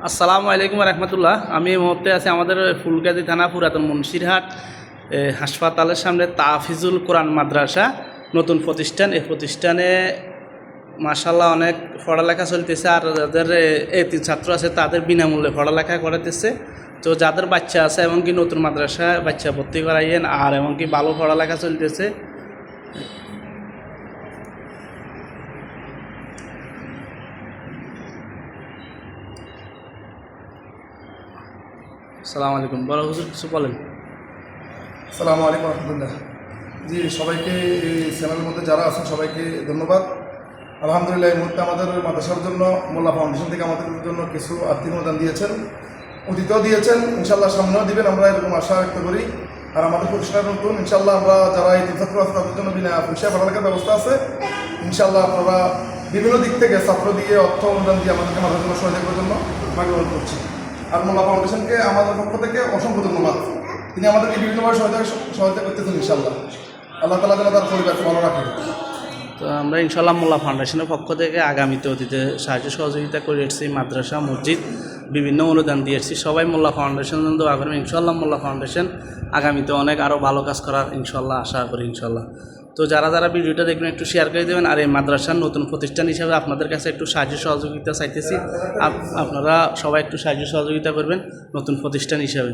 আসসালামু আলাইকুম রহমতুল্লাহ। আমি এই মুহূর্তে আছি আমাদের ফুলগাজী থানা পুরাতন মুন্সিরহাট হাসপাতালের সামনে তাহফিজুল কোরআন মাদ্রাসা নতুন প্রতিষ্ঠান। এই প্রতিষ্ঠানে মাশাআল্লাহ অনেক পড়ালেখা চলতেছে, আর যাদের এতি ছাত্র আছে তাদের বিনামূল্যে পড়ালেখা করাতেছে। তো যাদের বাচ্চা আছে এমনকি নতুন মাদ্রাসা বাচ্চা ভর্তি করাইয়েন, আর এমনকি ভালো পড়ালেখা চলতেছে। আসসালামু আলাইকুম, বড় হুজুর কিছু বলেন। আসসালামু আলাইকুম রহমতুল্লাহ। জি, সবাইকে এই চ্যানেলের মধ্যে যারা আছেন সবাইকে ধন্যবাদ। আলহামদুলিল্লাহ, এই মুহূর্তে আমাদের মাদ্রাসার জন্য মোল্লা ফাউন্ডেশন থেকে আমাদের জন্য কিছু আর্থিক অনুদান দিয়েছেন, অতীতেও দিয়েছেন, ইনশাল্লাহ সামনেও দিবেন, আমরা এরকম আশা ব্যক্ত করি। আর আমাদের প্রতিষ্ঠান নতুন, ইনশাল্লাহ আমরা যারা এই ছাত্র আছে তাদের জন্য বিনা পয়সায় পড়ালেখার ব্যবস্থা আছে। ইনশাল্লাহ আপনারা বিভিন্ন দিক থেকে ছাত্র দিয়ে অর্থ অনুদান দিয়ে আমাদেরকে মাদ্রাসার জন্য সহায়তা করার জন্য আগ্রহ করছি। আর মোল্লা ফাউন্ডেশনকে আমাদের পক্ষ থেকে অসংখ্য ধন্যবাদ। তিনি আমাদেরকে বিভিন্নভাবে সহায়তা করতেছেন। ইনশাল্লাহ আল্লাহ তাআলা যেন তার পরিবারকে ভালো রাখেন। তো আমরা ইনশাল্লাহ মোল্লা ফাউন্ডেশনের পক্ষ থেকে আগামীতে অতীতে সাহায্য সহযোগিতা করে এসেছি, মাদ্রাসা মসজিদ বিভিন্ন অনুদান দিয়ে এসেছি। সবাই মোল্লা ফাউন্ডেশন দোয়া করবেন। ইনশাল্লাহ মোল্লা ফাউন্ডেশন আগামীতে অনেক আরও ভালো কাজ করার ইনশাল্লাহ আশা করি ইনশাল্লাহ। তো যারা যারা ভিডিওটা দেখবেন একটু শেয়ার করে দেবেন। আর এই মাদ্রাসার নতুন প্রতিষ্ঠান হিসাবে আপনাদের কাছে একটু সাহায্য সহযোগিতা চাইতেছি, আপনারা সবাই একটু সাহায্য সহযোগিতা করবেন নতুন প্রতিষ্ঠান হিসাবে।